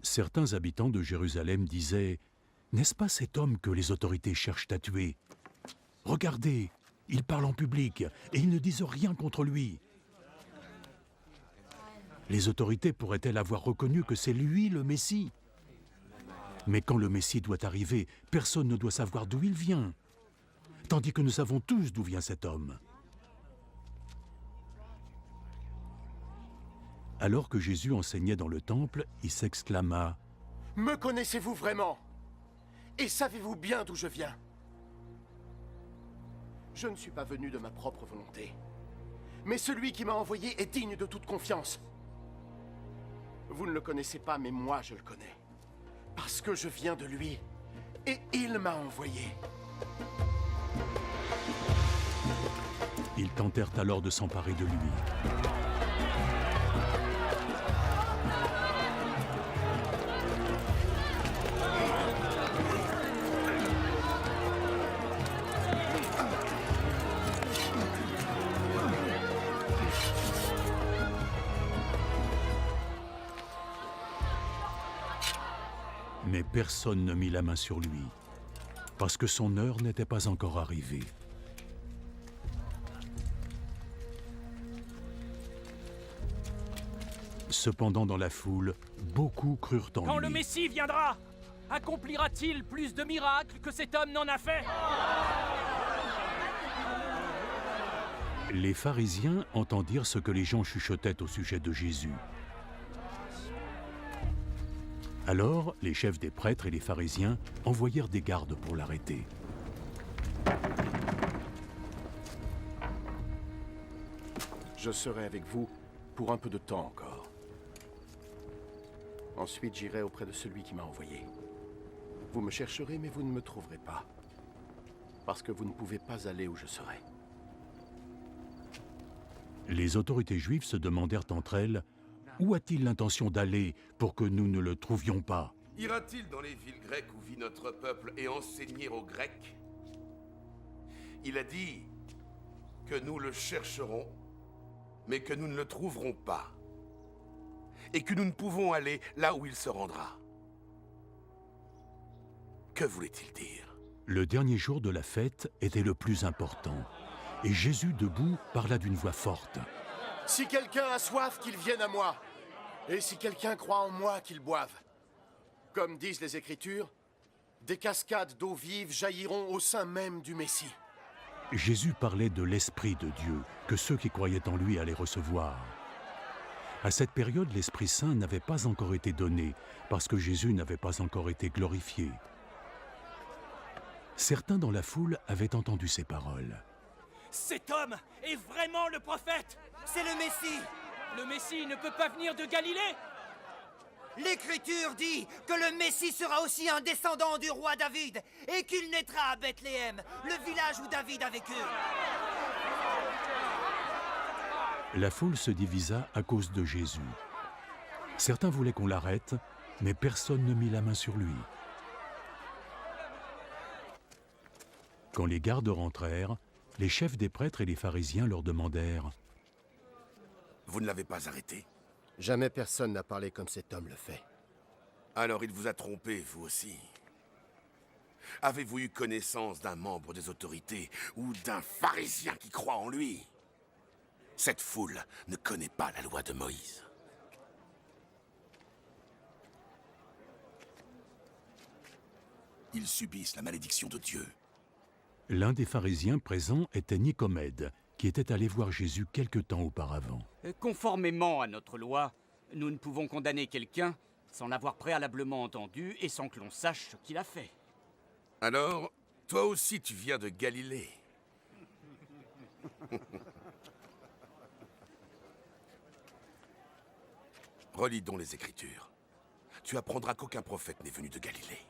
Certains habitants de Jérusalem disaient « N'est-ce pas cet homme que les autorités cherchent à tuer? Regardez, il parle en public et ils ne disent rien contre lui. » Les autorités pourraient-elles avoir reconnu que c'est lui le Messie? Mais quand le Messie doit arriver, personne ne doit savoir d'où il vient, tandis que nous savons tous d'où vient cet homme. Alors que Jésus enseignait dans le temple, il s'exclama « Me connaissez-vous vraiment? Et savez-vous bien d'où je viens? Je ne suis pas venu de ma propre volonté, mais celui qui m'a envoyé est digne de toute confiance. Vous ne le connaissez pas, mais moi je le connais. Parce que je viens de lui, et il m'a envoyé. » Ils tentèrent alors de s'emparer de lui. Mais personne ne mit la main sur lui, parce que son heure n'était pas encore arrivée. Cependant, dans la foule, beaucoup crurent en lui. Quand le Messie viendra, accomplira-t-il plus de miracles que cet homme n'en a fait? Les pharisiens entendirent ce que les gens chuchotaient au sujet de Jésus. Alors, les chefs des prêtres et les pharisiens envoyèrent des gardes pour l'arrêter. Je serai avec vous pour un peu de temps encore. Ensuite, j'irai auprès de celui qui m'a envoyé. Vous me chercherez, mais vous ne me trouverez pas. Parce que vous ne pouvez pas aller où je serai. Les autorités juives se demandèrent entre elles « Où a-t-il l'intention d'aller pour que nous ne le trouvions pas ?» Ira-t-il dans les villes grecques où vit notre peuple et enseigner aux Grecs? Il a dit que nous le chercherons, mais que nous ne le trouverons pas. Et que nous ne pouvons aller là où il se rendra. Que voulait-il dire? Le dernier jour de la fête était le plus important. Et Jésus, debout, parla d'une voix forte. « Si quelqu'un a soif, qu'il vienne à moi. Et si quelqu'un croit en moi, qu'il boive. Comme disent les Écritures, des cascades d'eau vive jailliront au sein même du Messie. » Jésus parlait de l'Esprit de Dieu, que ceux qui croyaient en lui allaient recevoir. À cette période, l'Esprit Saint n'avait pas encore été donné, parce que Jésus n'avait pas encore été glorifié. Certains dans la foule avaient entendu ces paroles. Cet homme est vraiment le prophète! C'est le Messie! Le Messie ne peut pas venir de Galilée? L'Écriture dit que le Messie sera aussi un descendant du roi David et qu'il naîtra à Bethléem, le village où David a vécu. La foule se divisa à cause de Jésus. Certains voulaient qu'on l'arrête, mais personne ne mit la main sur lui. Quand les gardes rentrèrent, les chefs des prêtres et les pharisiens leur demandèrent « Vous ne l'avez pas arrêté? Jamais personne n'a parlé comme cet homme le fait. Alors il vous a trompé, vous aussi. Avez-vous eu connaissance d'un membre des autorités ou d'un pharisien qui croit en lui? Cette foule ne connaît pas la loi de Moïse. Ils subissent la malédiction de Dieu. » L'un des pharisiens présents était Nicomède, qui était allé voir Jésus quelque temps auparavant. Conformément à notre loi, nous ne pouvons condamner quelqu'un sans l'avoir préalablement entendu et sans que l'on sache ce qu'il a fait. Alors, toi aussi tu viens de Galilée. Relis donc les Écritures. Tu apprendras qu'aucun prophète n'est venu de Galilée.